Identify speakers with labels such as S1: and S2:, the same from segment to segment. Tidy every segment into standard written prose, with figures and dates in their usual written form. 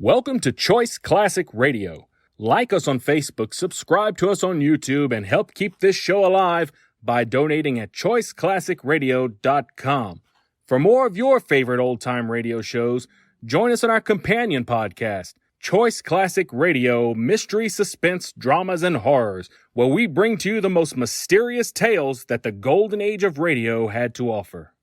S1: Welcome to Choice Classic Radio. Like us on Facebook, subscribe to us on YouTube, and help keep this show alive by donating at choiceclassicradio.com. For more of your favorite old-time radio shows, join us on our companion podcast, Choice Classic Radio, Mystery, Suspense, Dramas, and Horrors, where we bring to you the most mysterious tales that the golden age of radio had to offer.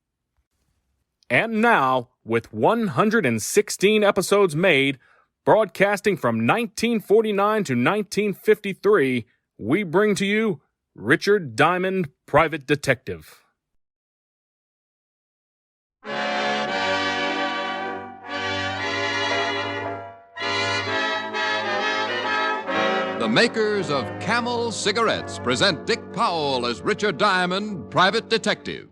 S1: And now, with 116 episodes made, broadcasting from 1949 to 1953, we bring to you Richard Diamond, Private Detective.
S2: The makers of Camel Cigarettes present Dick Powell as Richard Diamond, Private Detective.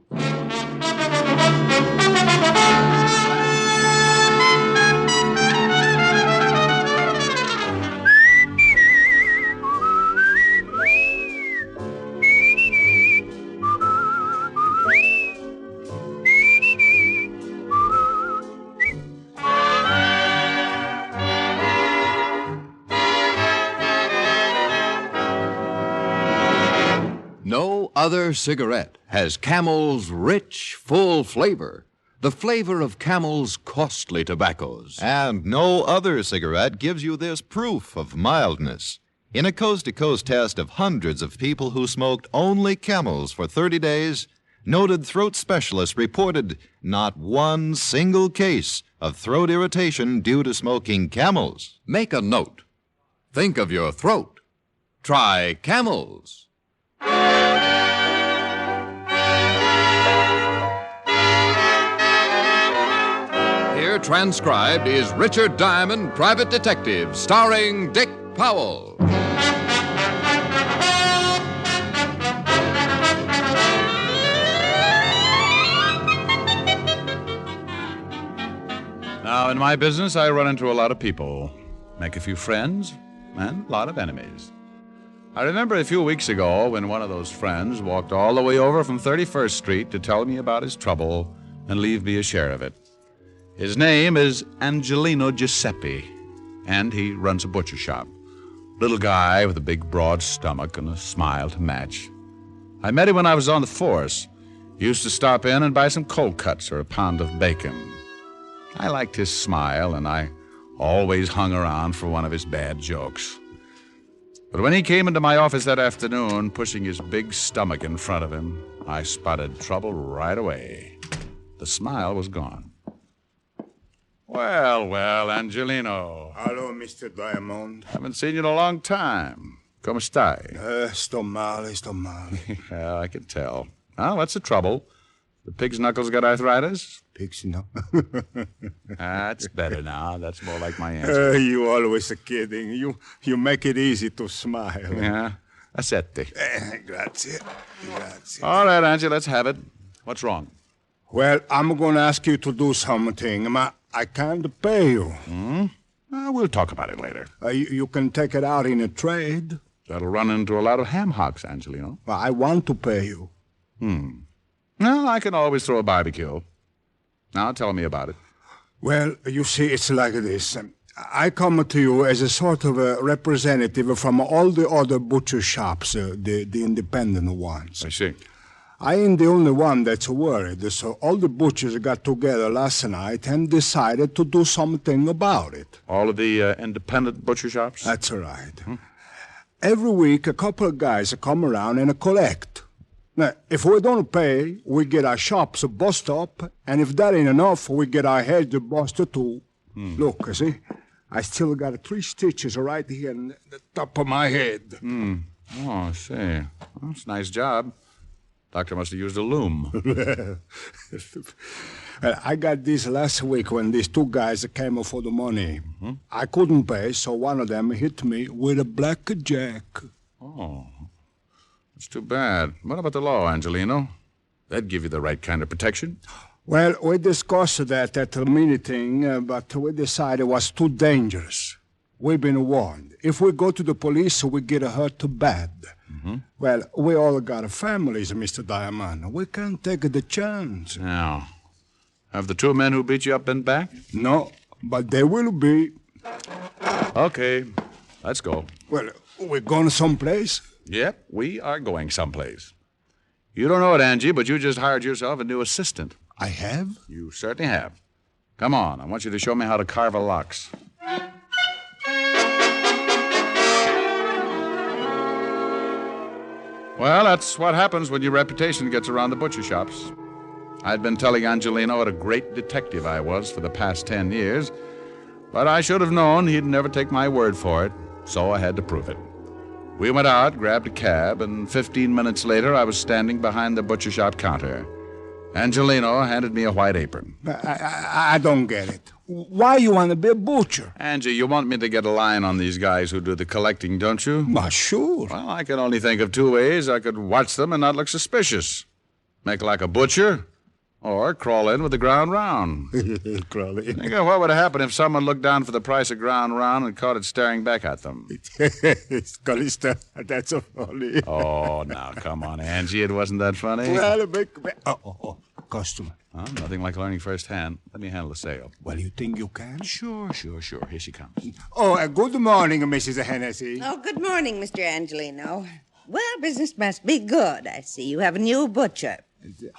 S2: No other cigarette has Camel's rich, full flavor, the flavor of Camel's costly tobaccos.
S3: And no other cigarette gives you this proof of mildness. In a coast-to-coast test of hundreds of people who smoked only Camels for 30 days, noted throat specialists reported not one single case of throat irritation due to smoking Camels.
S2: Make a note. Think of your throat. Try Camels. Here transcribed is Richard Diamond, Private Detective, starring Dick Powell.
S4: Now, in my business, I run into a lot of people, make a few friends, and a lot of enemies. I remember a few weeks ago when one of those friends walked all the way over from 31st Street to tell me about his trouble and leave me a share of it. His name is Angelino Giuseppe, and he runs a butcher shop. Little guy with a big, broad stomach and a smile to match. I met him when I was on the force. He used to stop in and buy some cold cuts or a pound of bacon. I liked his smile, and I always hung around for one of his bad jokes. But when he came into my office that afternoon, pushing his big stomach in front of him, I spotted trouble right away. The smile was gone. Well, Angelino.
S5: Hello, Mr. Diamond.
S4: Haven't seen you in a long time. Come stai?
S5: Sto male.
S4: Yeah, I can tell. Well, what's the trouble? The pig's knuckles got arthritis?
S5: Pig's no.
S4: That's better now. That's more like my answer.
S5: You always kidding. You make it easy to smile.
S4: Yeah. Accetti.
S5: Grazie.
S4: All right, Angie, let's have it. What's wrong?
S5: Well, I'm going to ask you to do something. I can't pay you.
S4: We'll talk about it later.
S5: You can take it out in a trade.
S4: That'll run into a lot of ham hocks, Angelino.
S5: Well, I want to pay you.
S4: Well, I can always throw a barbecue. Now, tell me about it.
S5: Well, you see, it's like this. I come to you as a sort of a representative from all the other butcher shops, the independent ones.
S4: I see.
S5: I ain't the only one that's worried, so all the butchers got together last night and decided to do something about it.
S4: All of the independent butcher shops?
S5: That's right. Every week, a couple of guys come around and collect. Now, if we don't pay, we get our shops bust up, and if that ain't enough, we get our heads busted too. Look, you see, I still got 3 stitches right here in the top of my head.
S4: Oh, I see. Well, that's a nice job. Doctor must have used a loom.
S5: I got this last week when these 2 guys came for the money. I couldn't pay, so one of them hit me with a blackjack.
S4: Oh, that's too bad. What about the law, Angelino? That'd give you the right kind of protection.
S5: Well, we discussed that at the meeting, but we decided it was too dangerous. We've been warned. If we go to the police, we get hurt bad. Well, we all got families, Mr. Diamond. We can't take the chance.
S4: Now, have the 2 men who beat you up been back?
S5: No, but they will be.
S4: Okay, let's go.
S5: Well, we're going someplace?
S4: Yep, we are going someplace. You don't know it, Angie, but you just hired yourself a new assistant.
S5: I have?
S4: You certainly have. Come on, I want you to show me how to carve a lox. Well, that's what happens when your reputation gets around the butcher shops. I'd been telling Angelino what a great detective I was for the past 10 years, but I should have known he'd never take my word for it, so I had to prove it. We went out, grabbed a cab, and 15 minutes later I was standing behind the butcher shop counter. Angelino handed me a white apron.
S5: I don't get it. Why you want to be a butcher?
S4: Angie, you want me to get a line on these guys who do the collecting, don't you?
S5: Sure.
S4: Well, I can only think of two ways I could watch them and not look suspicious. Make like a butcher, or crawl in with the ground round.
S5: Crawley.
S4: Think of what would happen if someone looked down for the price of ground round and caught it staring back at them.
S5: Callista, that's so funny.
S4: Oh, now, come on, Angie. It wasn't that funny.
S5: Well, customer.
S4: Huh? Nothing like learning firsthand. Let me handle the sale.
S5: Well, you think you can?
S4: Sure. Here she comes.
S5: Oh, good morning, Mrs. Hennessy.
S6: Oh, good morning, Mr. Angelino. Well, business must be good. I see you have a new butcher.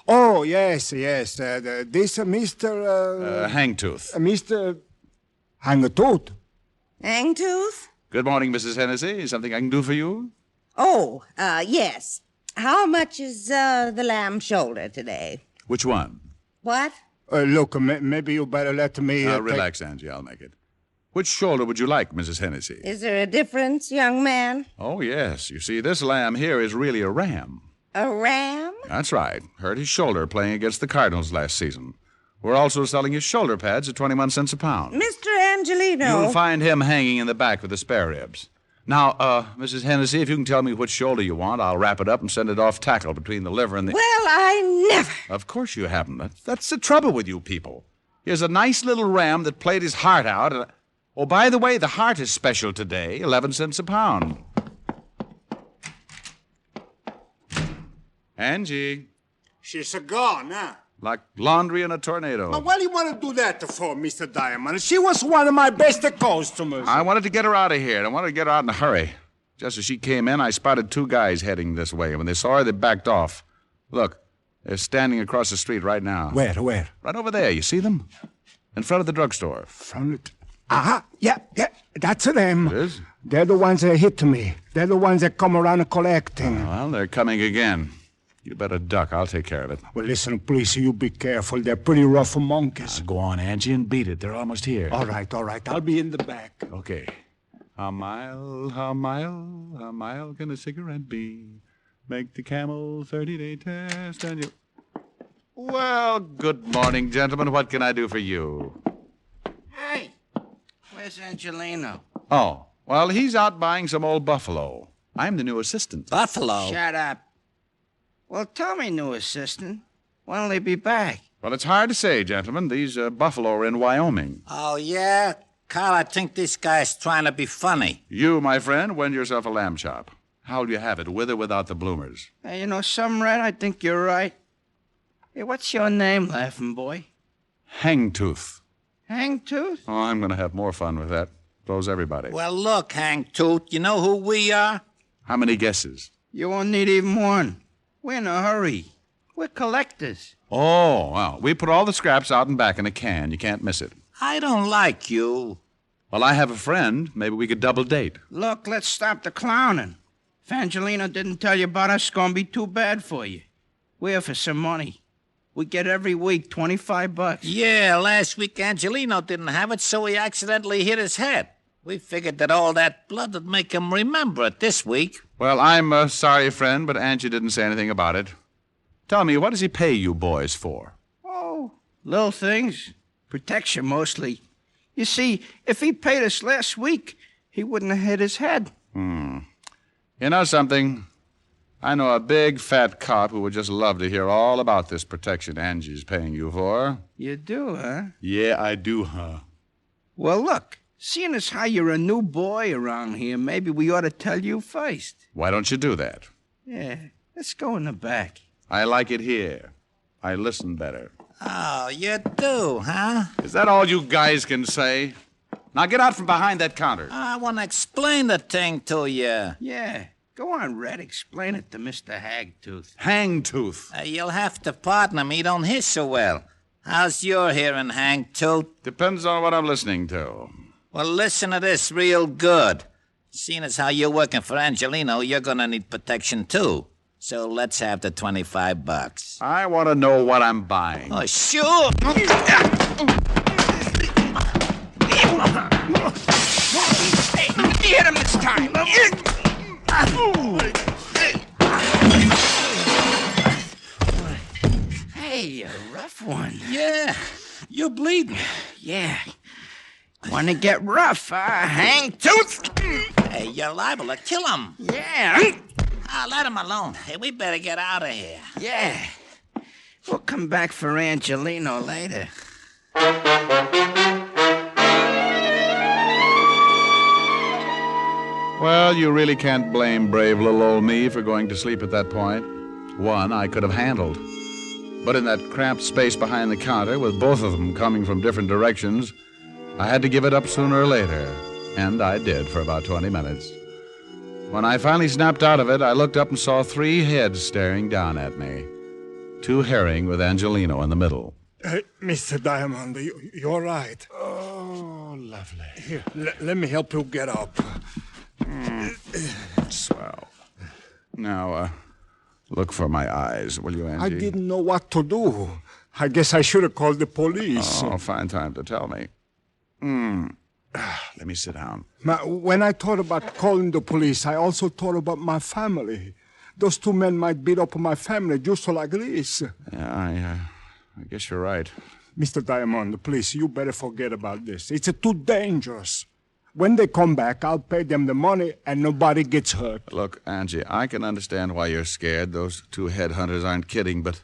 S5: Oh, yes. This Mr.
S4: Hangtooth.
S5: Mr. Hangtooth.
S6: Hangtooth?
S4: Good morning, Mrs. Hennessy. Something I can do for you?
S6: Oh, yes. How much is the lamb shoulder today?
S4: Which one?
S6: What?
S5: Look, maybe you better let me...
S4: Relax, Angie. I'll make it. Which shoulder would you like, Mrs. Hennessy?
S6: Is there a difference, young man?
S4: Oh, yes. You see, this lamb here is really a ram.
S6: A ram?
S4: That's right. Hurt his shoulder playing against the Cardinals last season. We're also selling his shoulder pads at 21 cents a pound.
S6: Mr. Angelino.
S4: You'll find him hanging in the back with the spare ribs. Now, Mrs. Hennessy, if you can tell me which shoulder you want, I'll wrap it up and send it off tackle between the liver and the...
S6: Well, I never.
S4: Of course you haven't. That's the trouble with you people. Here's a nice little ram that played his heart out. And... Oh, by the way, the heart is special today, 11 cents a pound. Angie.
S5: She's gone, huh?
S4: Like laundry in a tornado.
S5: But what do you want to do that for, Mr. Diamond? She was one of my best customers.
S4: I wanted to get her out of here, and I wanted to get her out in a hurry. Just as she came in, I spotted two guys heading this way. When they saw her, they backed off. Look, they're standing across the street right now.
S5: Where?
S4: Right over there. You see them? In front of the drugstore.
S5: Yeah, that's them.
S4: It is?
S5: They're the ones that hit me. They're the ones that come around collecting.
S4: Well, they're coming again. You better duck. I'll take care of it.
S5: Well, listen, please, you be careful. They're pretty rough monkeys.
S4: Go on, Angie, and beat it. They're almost here.
S5: All right. I'll be in the back.
S4: Okay. How mile can a cigarette be? Make the Camel 30-day test and you... Well, good morning, gentlemen. What can I do for you?
S7: Hey, where's Angelino?
S4: Oh, well, he's out buying some old buffalo. I'm the new assistant.
S8: Buffalo?
S7: Shut up. Well, tell me, new assistant, when'll they be back?
S4: Well, it's hard to say, gentlemen. These buffalo are in Wyoming.
S8: Oh, yeah? Carl, I think this guy's trying to be funny.
S4: You, my friend, win yourself a lamb chop. How'll you have it, with or without the bloomers?
S7: Hey, you know, some Red, I think you're right. Hey, what's your name, laughing boy?
S4: Hangtooth.
S7: Hangtooth?
S4: Oh, I'm going to have more fun with that. So's everybody.
S8: Well, look, Hangtooth, you know who we are?
S4: How many guesses?
S7: You won't need even one. We're in a hurry. We're collectors.
S4: Oh, well, we put all the scraps out and back in a can. You can't miss it.
S8: I don't like you.
S4: Well, I have a friend. Maybe we could double date.
S7: Look, let's stop the clowning. If Angelino didn't tell you about us, it's gonna be too bad for you. We're here for some money. We get every week $25.
S8: Yeah, last week Angelino didn't have it, so he accidentally hit his head. We figured that all that blood would make him remember it this week.
S4: Well, I'm sorry, friend, but Angie didn't say anything about it. Tell me, what does he pay you boys for?
S7: Oh, little things. Protection, mostly. You see, if he paid us last week, he wouldn't have hit his head.
S4: You know something? I know a big, fat cop who would just love to hear all about this protection Angie's paying you for.
S7: You do, huh?
S4: Yeah, I do, huh?
S7: Well, look, seeing as how you're a new boy around here, maybe we ought to tell you first.
S4: Why don't you do that?
S7: Yeah, let's go in the back.
S4: I like it here. I listen better.
S8: Oh, you do, huh?
S4: Is that all you guys can say? Now get out from behind that counter.
S8: I want to explain the thing to you.
S7: Yeah. Go on, Red. Explain it to Mr. Hagtooth.
S4: Hangtooth.
S8: You'll have to partner me. Don't hear so well. How's your hearing, Hangtooth?
S4: Depends on what I'm listening to.
S8: Well, listen to this real good. Seeing as how you're working for Angelino, you're gonna need protection too. So let's have the $25.
S4: I want to know what I'm buying.
S8: Oh, sure.
S7: Hit him this time. Hey, a rough one.
S8: Yeah, you're bleeding.
S7: Yeah. Want to get rough, Hangtooth?
S8: Hey, you're liable to kill him.
S7: Yeah.
S8: Let him alone. Hey, we better get out of here.
S7: Yeah. We'll come back for Angelino later.
S4: Well, you really can't blame brave little old me for going to sleep at that point. One I could have handled. But in that cramped space behind the counter, with both of them coming from different directions, I had to give it up sooner or later. And I did for about 20 minutes. When I finally snapped out of it, I looked up and saw 3 heads staring down at me. 2 herring with Angelino in the middle.
S5: Hey, Mr. Diamond, you're right.
S4: Oh, lovely.
S5: Here, let me help you get up.
S4: Swell. Now, look for my eyes, will you, Angie?
S5: I didn't know what to do. I guess I should have called the police.
S4: Oh, fine time to tell me. Let me sit down.
S5: When I thought about calling the police, I also thought about my family. Those 2 men might beat up my family just like this.
S4: Yeah, I guess you're right.
S5: Mr. Diamond, please, you better forget about this. It's too dangerous. When they come back, I'll pay them the money and nobody gets hurt.
S4: Look, Angie, I can understand why you're scared. Those 2 headhunters aren't kidding, but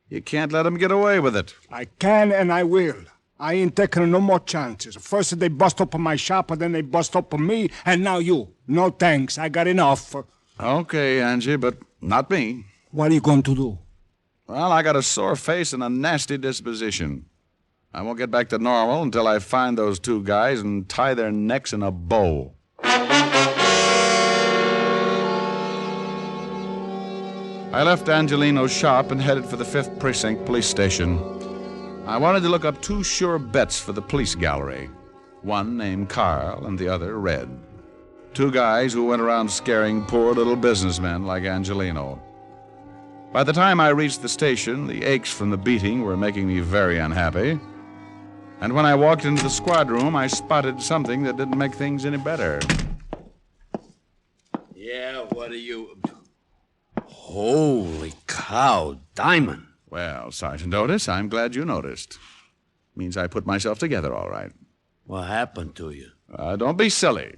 S4: you can't let them get away with it.
S5: I can and I will. I ain't taking no more chances. First they bust up my shop, and then they bust up me, and now you. No thanks, I got enough.
S4: Okay, Angie, but not me.
S5: What are you going to do?
S4: Well, I got a sore face and a nasty disposition. I won't get back to normal until I find those 2 guys and tie their necks in a bow. I left Angelino's shop and headed for the 5th Precinct Police Station. I wanted to look up 2 sure bets for the police gallery. One named Carl and the other Red. 2 guys who went around scaring poor little businessmen like Angelino. By the time I reached the station, the aches from the beating were making me very unhappy. And when I walked into the squad room, I spotted something that didn't make things any better.
S9: Yeah, what are you... Holy cow, Diamond.
S4: Well, Sergeant Otis, I'm glad you noticed. Means I put myself together all right.
S9: What happened to you?
S4: Don't be silly.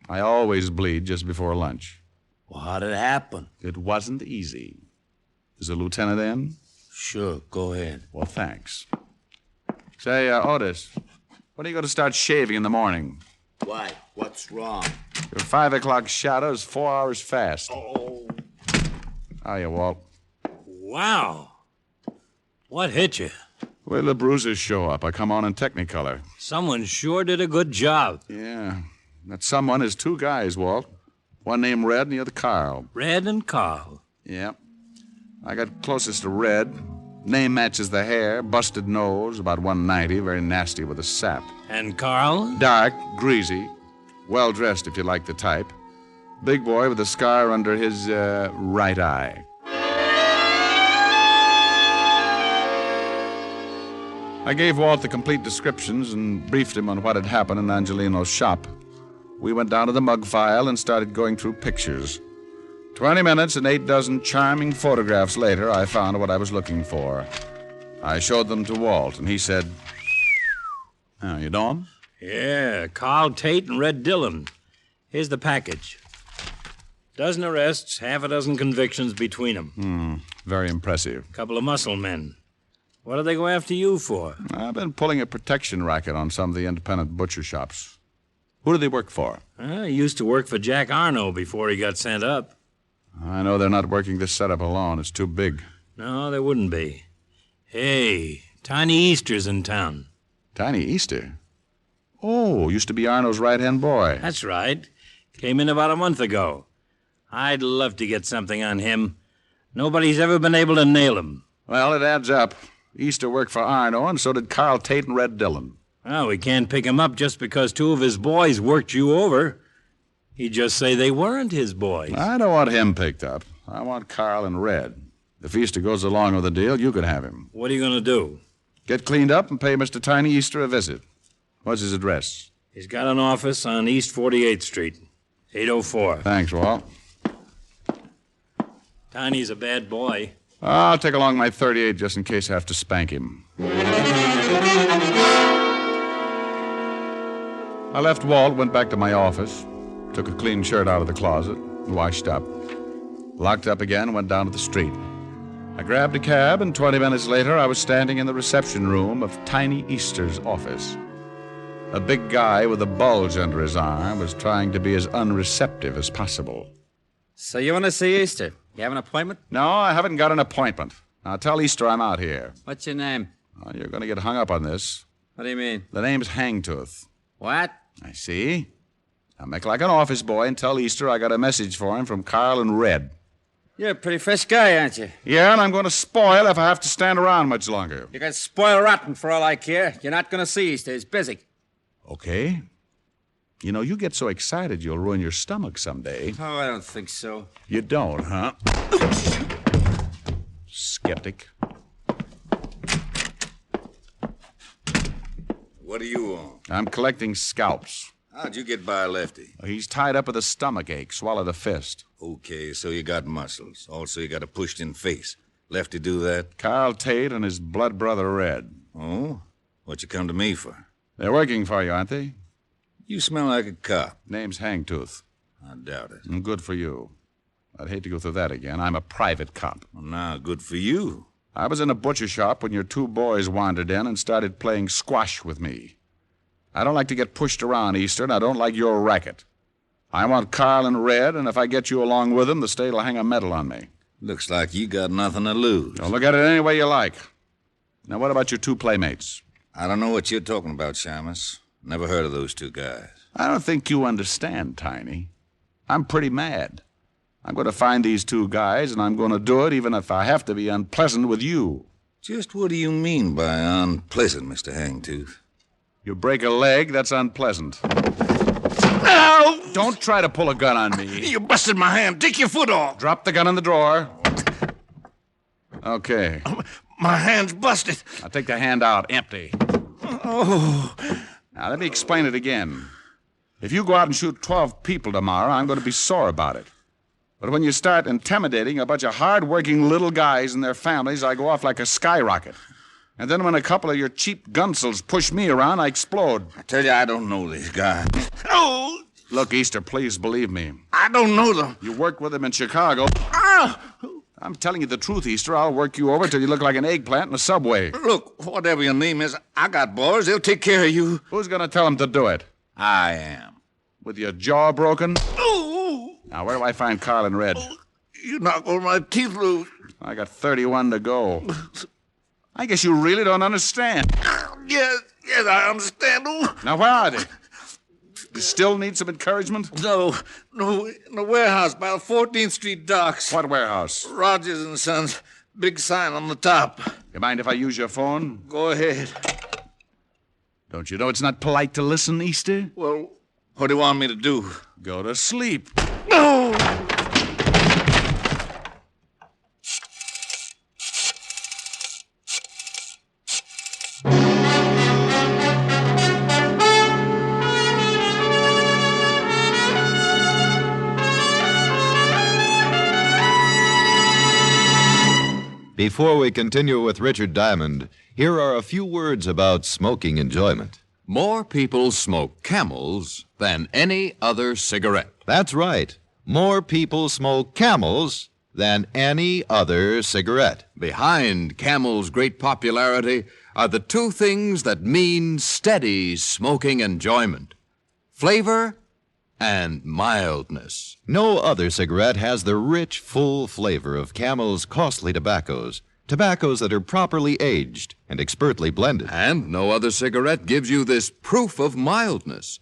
S4: I always bleed just before lunch.
S9: Well, how did it happen?
S4: It wasn't easy. Is the lieutenant in?
S9: Sure, go ahead.
S4: Well, thanks. Say, Otis, when are you going to start shaving in the morning?
S9: Why? What's wrong?
S4: Your 5 o'clock shadow is 4 hours fast.
S9: Oh.
S4: Hiya, Walt.
S9: Wow. What hit you?
S4: Wait till the bruises show up. I come on in Technicolor.
S9: Someone sure did a good job.
S4: Yeah. That someone is 2 guys, Walt. One named Red and the other Carl.
S9: Red and Carl.
S4: Yeah. I got closest to Red. Name matches the hair, busted nose, about 190, very nasty with a sap.
S9: And Carl?
S4: Dark, greasy, well-dressed if you like the type. Big boy with a scar under his right eye. I gave Walt the complete descriptions and briefed him on what had happened in Angelino's shop. We went down to the mug file and started going through pictures. 20 minutes and 8 dozen charming photographs later, I found what I was looking for. I showed them to Walt, and he said, "Oh, you know 'em?"
S9: Yeah, Carl Tate and Red Dillon. Here's the package. Dozen arrests, half a dozen convictions between them.
S4: Very impressive.
S9: Couple of muscle men. What do they go after you for?
S4: I've been pulling a protection racket on some of the independent butcher shops. Who do they work for?
S9: He used to work for Jack Arno before he got sent up.
S4: I know they're not working this setup alone. It's too big.
S9: No, there wouldn't be. Hey, Tiny Easter's in town.
S4: Tiny Easter? Oh, used to be Arno's right-hand boy.
S9: That's right. Came in about a month ago. I'd love to get something on him. Nobody's ever been able to nail him.
S4: Well, it adds up. Easter worked for Arno, and so did Carl Tate and Red Dillon.
S9: Well, we can't pick him up just because two of his boys worked you over. He'd just say they weren't his boys.
S4: I don't want him picked up. I want Carl and Red. If Easter goes along with the deal, you can have him.
S9: What are you going to do?
S4: Get cleaned up and pay Mr. Tiny Easter a visit. What's his address?
S9: He's got an office on East 48th Street, 804.
S4: Thanks, Walt.
S9: Tiny's a bad boy.
S4: I'll take along my .38 just in case I have to spank him. I left Walt, went back to my office, took a clean shirt out of the closet, washed up. Locked up again, went down to the street. I grabbed a cab, and 20 minutes later, I was standing in the reception room of Tiny Easter's office. A big guy with a bulge under his arm was trying to be as unreceptive as possible.
S10: So you want to see Easter? You have an appointment?
S4: No, I haven't got an appointment. Now, tell Easter I'm out here.
S10: What's your name?
S4: Well, you're going to get hung up on this.
S10: What do you mean?
S4: The name's Hangtooth.
S10: What?
S4: I see. Now, make like an office boy and tell Easter I got a message for him from Carl and Red.
S10: You're a pretty fresh guy, aren't you?
S4: Yeah, and I'm going to spoil if I have to stand around much longer.
S10: You can spoil rotten for all I care. You're not going to see Easter. He's busy.
S4: Okay. You know, you get so excited you'll ruin your stomach someday.
S10: Oh, I don't think so.
S4: You don't, huh? Skeptic.
S11: What do you want?
S4: I'm collecting scalps.
S11: How'd you get by Lefty?
S4: He's tied up with a stomach ache, swallowed a fist.
S11: Okay, so you got muscles. Also, you got a pushed-in face. Lefty do that?
S4: Carl Tate and his blood brother Red.
S11: Oh? What you come to me for?
S4: They're working for you, aren't they?
S11: You smell like a cop.
S4: Name's Hangtooth.
S11: I doubt it.
S4: Good for you. I'd hate to go through that again. I'm a private cop.
S11: Well, now, good for you.
S4: I was in a butcher shop when your two boys wandered in and started playing squash with me. I don't like to get pushed around, Easter, and I don't like your racket. I want Carl and Red, and if I get you along with them, the state'll hang a medal on me.
S11: Looks like you got nothing to lose.
S4: Now, look at it any way you like. Now, what about your two playmates?
S11: I don't know what you're talking about, Shamus. Never heard of those two guys.
S4: I don't think you understand, Tiny. I'm pretty mad. I'm going to find these two guys, and I'm going to do it even if I have to be unpleasant with you.
S11: Just what do you mean by unpleasant, Mr. Hangtooth?
S4: You break a leg, that's unpleasant. Ow! Don't try to pull a gun on me.
S11: You busted my hand. Take your foot off.
S4: Drop the gun in the drawer. Okay.
S11: My hand's busted.
S4: Now take the hand out, empty.
S11: Oh.
S4: Now, let me explain it again. If you go out and shoot 12 people tomorrow, I'm going to be sore about it. But when you start intimidating a bunch of hard-working little guys and their families, I go off like a skyrocket. And then when a couple of your cheap gunsels push me around, I explode.
S11: I tell you, I don't know these guys. Oh!
S4: Look, Easter, please believe me.
S11: I don't know them.
S4: You worked with them in Chicago.
S11: Ah!
S4: I'm telling you the truth, Easter. I'll work you over till you look like an eggplant in a subway.
S11: Look, whatever your name is, I got boys. They'll take care of you.
S4: Who's going to tell them to do it?
S11: I am.
S4: With your jaw broken?
S11: Oh!
S4: Now, where do I find Carl and Red?
S11: You knock all my teeth loose.
S4: I got 31 to go. I guess you really don't understand.
S11: Yes, I understand. Oh.
S4: Now, where are they? You still need some encouragement?
S11: No, in the warehouse by the 14th Street docks.
S4: What warehouse?
S11: Rogers and Sons. Big sign on the top.
S4: You mind if I use your phone?
S11: Go ahead.
S4: Don't you know it's not polite to listen, Easter?
S11: Well, what do you want me to do?
S4: Go to sleep.
S11: No!
S3: Before we continue with Richard Diamond, here are a few words about smoking enjoyment.
S2: More people smoke Camels than any other cigarette.
S3: That's right. More people smoke Camels than any other cigarette.
S2: Behind Camel's great popularity are the two things that mean steady smoking enjoyment: flavor and mildness.
S3: No other cigarette has the rich, full flavor of Camel's costly tobaccos, Tobaccos that are properly aged and expertly blended.
S2: And no other cigarette gives you this proof of mildness.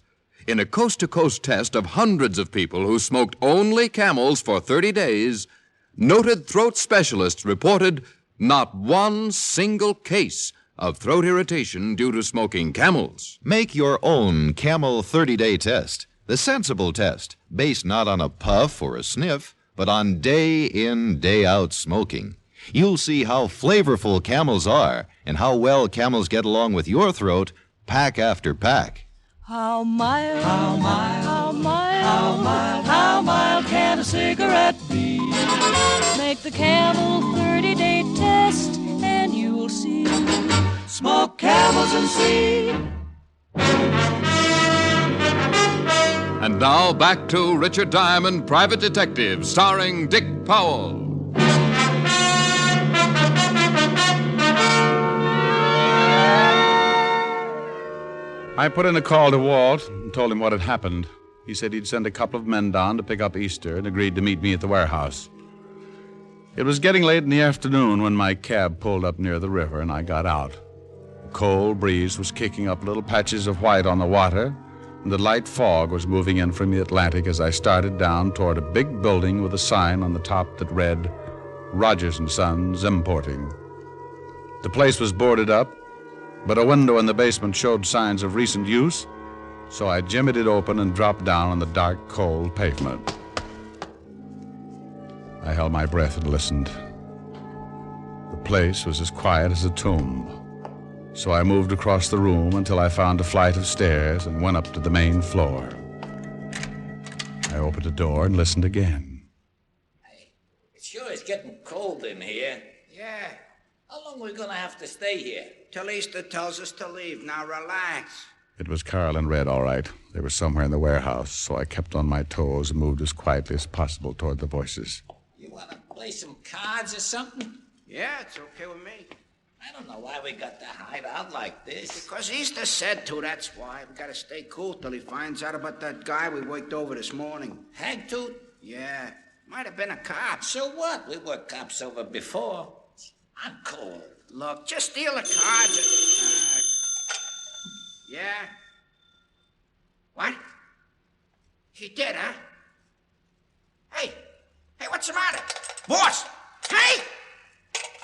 S2: In a coast-to-coast test of hundreds of people who smoked only Camels for 30 days, noted throat specialists reported not one single case of throat irritation due to smoking Camels.
S3: Make your own Camel 30-day test, the sensible test, based not on a puff or a sniff, but on day-in, day-out smoking. You'll see how flavorful Camels are and how well Camels get along with your throat, pack after pack.
S12: How mild, how mild, how mild, how mild, how mild can a cigarette be? Make the Camel 30-day test and you'll see. Smoke Camels and see.
S2: And now back to Richard Diamond, Private Detective, starring Dick Powell.
S4: I put in a call to Walt and told him what had happened. He said he'd send a couple of men down to pick up Easter and agreed to meet me at the warehouse. It was getting late in the afternoon when my cab pulled up near the river and I got out. A cold breeze was kicking up little patches of white on the water, and the light fog was moving in from the Atlantic as I started down toward a big building with a sign on the top that read, Rogers & Sons Importing. The place was boarded up, but a window in the basement showed signs of recent use, so I jimmied it open and dropped down on the dark, cold pavement. I held my breath and listened. The place was as quiet as a tomb, so I moved across the room until I found a flight of stairs and went up to the main floor. I opened a door and listened again.
S8: Hey, it sure is getting cold in here.
S7: Yeah,
S8: How long are we gonna have to stay here?
S7: till Easter tells us to leave. Now relax.
S4: It was Carl and Red, all right. They were somewhere in the warehouse, so I kept on my toes and moved as quietly as possible toward the voices.
S8: You wanna play some cards or something?
S7: Yeah, it's okay with me.
S8: I don't know why we got to hide out like this.
S7: Because Easter said to, that's why. We gotta stay cool till he finds out about that guy we worked over this morning.
S8: Hagtooth?
S7: Yeah, might have been a cop.
S8: So what? We were cops over before. I'm cold.
S7: Look, just steal the cards and... yeah? What? He did, huh? Hey, what's the matter? Boss! Hey!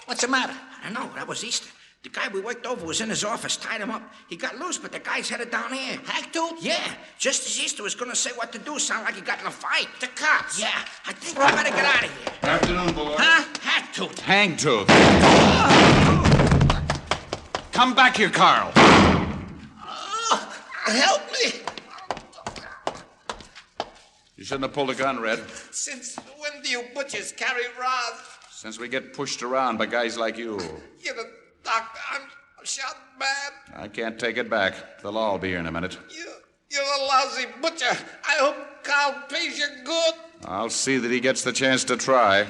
S8: What's the matter?
S7: I don't know, that was Easter. The guy we worked over was in his office, tied him up. He got loose, but the guy's headed down here.
S8: Hagtooth?
S7: Yeah, just as Easter was gonna say what to do, sound like he got in a fight.
S8: The cops?
S7: Yeah, I think we better get out of here.
S4: Afternoon, boy.
S7: Huh? Hagtooth.
S4: Hangtooth. Come back here, Carl.
S8: Help me!
S4: You shouldn't have pulled a gun, Red.
S8: Since when do you butchers carry rods?
S4: Since we get pushed around by guys like you.
S8: You're the doctor. I'm shot bad.
S4: I can't take it back. They'll all be here in a minute.
S8: You're a lousy butcher. I hope Carl pays you good.
S4: I'll see that he gets the chance to try.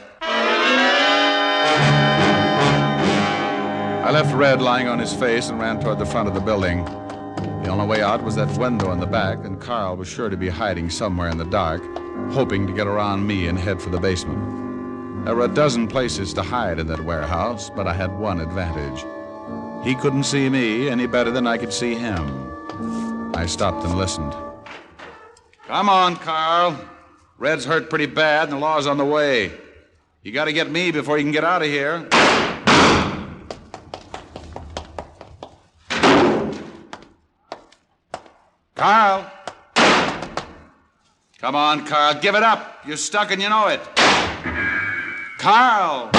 S4: I left Red lying on his face and ran toward the front of the building. The only way out was that window in the back, and Carl was sure to be hiding somewhere in the dark, hoping to get around me and head for the basement. There were a dozen places to hide in that warehouse, but I had one advantage. He couldn't see me any better than I could see him. I stopped and listened. Come on, Carl. Red's hurt pretty bad, and the law's on the way. You gotta get me before you can get out of here. Carl! Come on, Carl, give it up. You're stuck and you know it. Carl!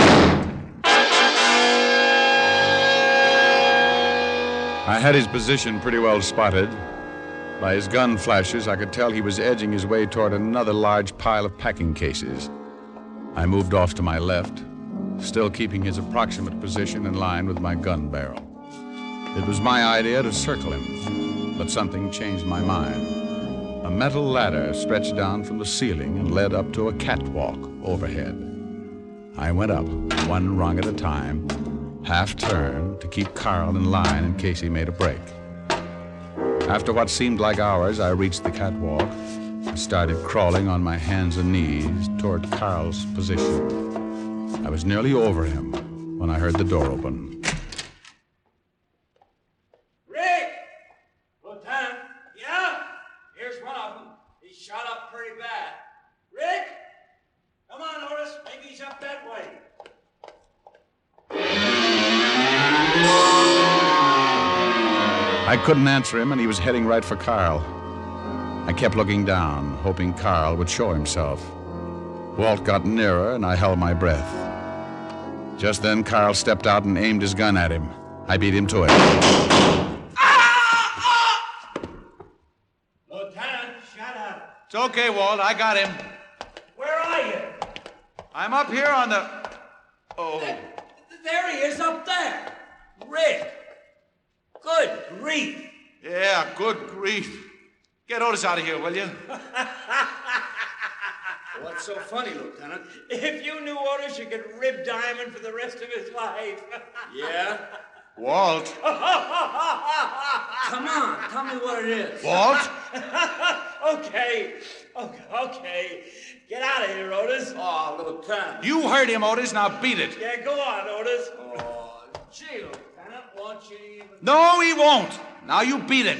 S4: I had his position pretty well spotted. By his gun flashes, I could tell he was edging his way toward another large pile of packing cases. I moved off to my left, still keeping his approximate position in line with my gun barrel. It was my idea to circle him, but something changed my mind. A metal ladder stretched down from the ceiling and led up to a catwalk overhead. I went up, one rung at a time, half-turned to keep Carl in line in case he made a break. After what seemed like hours, I reached the catwalk and started crawling on my hands and knees toward Carl's position. I was nearly over him when I heard the door open.
S9: Rick! Lieutenant? Yeah? Here's one of them. He's shot up pretty bad. Rick? Come on, Otis. Maybe he's up that way.
S4: I couldn't answer him, and he was heading right for Carl. I kept looking down, hoping Carl would show himself. Walt got nearer, and I held my breath. Just then, Carl stepped out and aimed his gun at him. I beat him to it.
S9: Lieutenant, shut up.
S4: It's okay, Walt. I got him.
S9: Where are you?
S4: I'm up here on the... Oh.
S9: There he is up there. Rick. Good grief.
S4: Yeah, good grief. Get Otis out of here, will you?
S10: What's so funny, Lieutenant?
S9: If you knew Otis, you could rib Diamond for the rest of his life.
S10: Yeah?
S4: Walt.
S10: Come on, tell me what it is.
S4: Walt?
S9: Okay. Get out of here, Otis.
S10: Oh, Lieutenant.
S4: You heard him, Otis. Now beat it.
S9: Yeah, go on, Otis.
S10: Oh, gee, Lieutenant, won't you even...
S4: No, he won't. Now you beat it.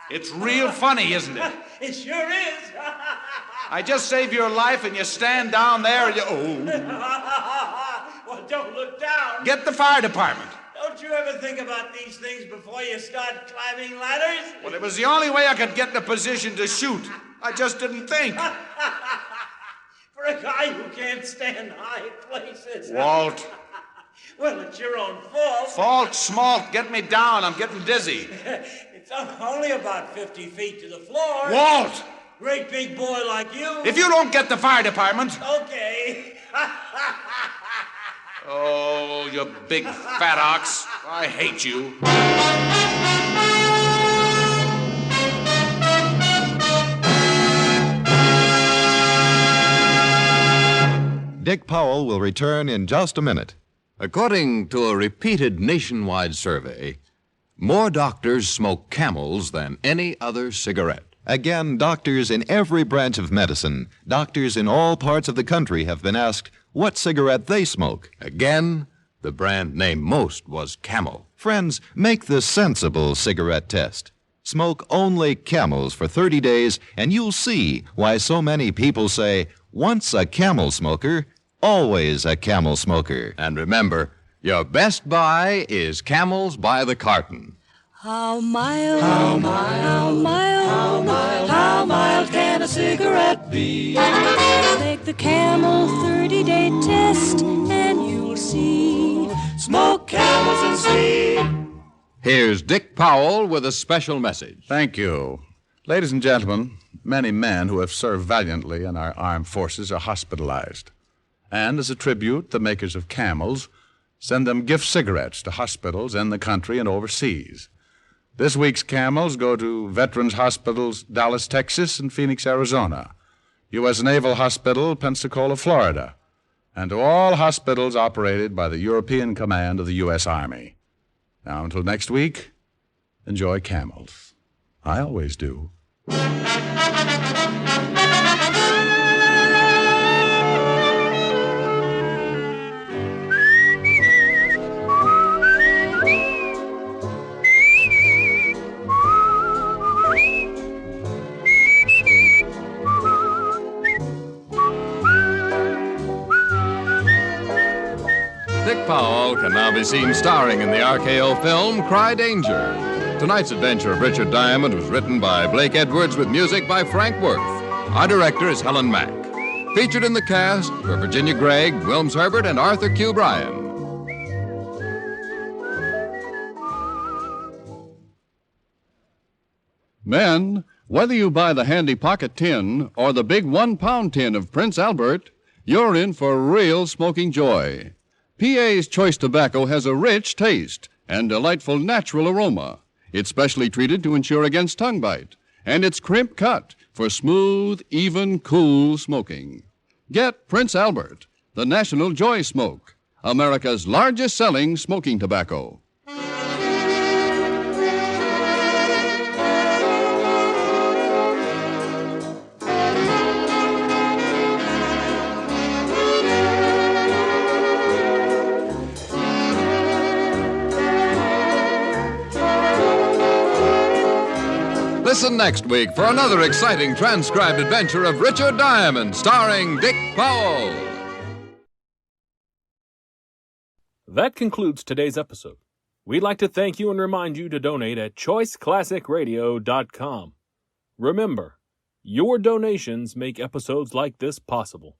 S4: It's real funny, isn't it?
S9: It sure is.
S4: I just saved your life, and you stand down there and you... Oh.
S9: Well, don't look down.
S4: Get the fire department.
S9: Don't you ever think about these things before you start climbing ladders?
S4: Well, it was the only way I could get in a position to shoot. I just didn't think.
S9: For a guy who can't stand high places.
S4: Walt.
S9: Well, it's your own fault.
S4: Fault, smalt. Get me down. I'm getting dizzy.
S9: It's only about 50 feet to the floor.
S4: Walt!
S9: Great big boy like you.
S4: If you don't get the fire department...
S9: Okay.
S4: Oh, you big fat ox. I hate you.
S3: Dick Powell will return in just a minute.
S2: According to a repeated nationwide survey, more doctors smoke Camels than any other cigarette.
S3: Again, doctors in every branch of medicine, doctors in all parts of the country have been asked what cigarette they smoke.
S2: Again, the brand named most was Camel.
S3: Friends, make the sensible cigarette test. Smoke only Camels for 30 days, and you'll see why so many people say, once a Camel smoker, always a Camel smoker.
S2: And remember, your best buy is Camels by the carton.
S12: How mild, how mild, how mild, how mild, how mild can a cigarette be? Take the Camel 30-day test, and you'll see. Smoke Camels and see.
S2: Here's Dick Powell with a special message.
S4: Thank you. Ladies and gentlemen, many men who have served valiantly in our armed forces are hospitalized. And as a tribute, the makers of Camels send them gift cigarettes to hospitals in the country and overseas. This week's Camels go to Veterans Hospitals, Dallas, Texas, and Phoenix, Arizona, U.S. Naval Hospital, Pensacola, Florida, and to all hospitals operated by the European Command of the U.S. Army. Now, until next week, enjoy Camels. I always do.
S2: Dick Powell can now be seen starring in the RKO film Cry Danger. Tonight's adventure of Richard Diamond was written by Blake Edwards with music by Frank Worth. Our director is Helen Mack. Featured in the cast were Virginia Gregg, Wilms Herbert, and Arthur Q. Bryan.
S13: Men, whether you buy the handy pocket tin or the big 1-pound tin of Prince Albert, you're in for real smoking joy. PA's Choice Tobacco has a rich taste and delightful natural aroma. It's specially treated to ensure against tongue bite, and it's crimp cut for smooth, even, cool smoking. Get Prince Albert, the National Joy Smoke, America's largest selling smoking tobacco.
S2: Listen next week for another exciting transcribed adventure of Richard Diamond, starring Dick Powell.
S1: That concludes today's episode. We'd like to thank you and remind you to donate at choiceclassicradio.com. Remember, your donations make episodes like this possible.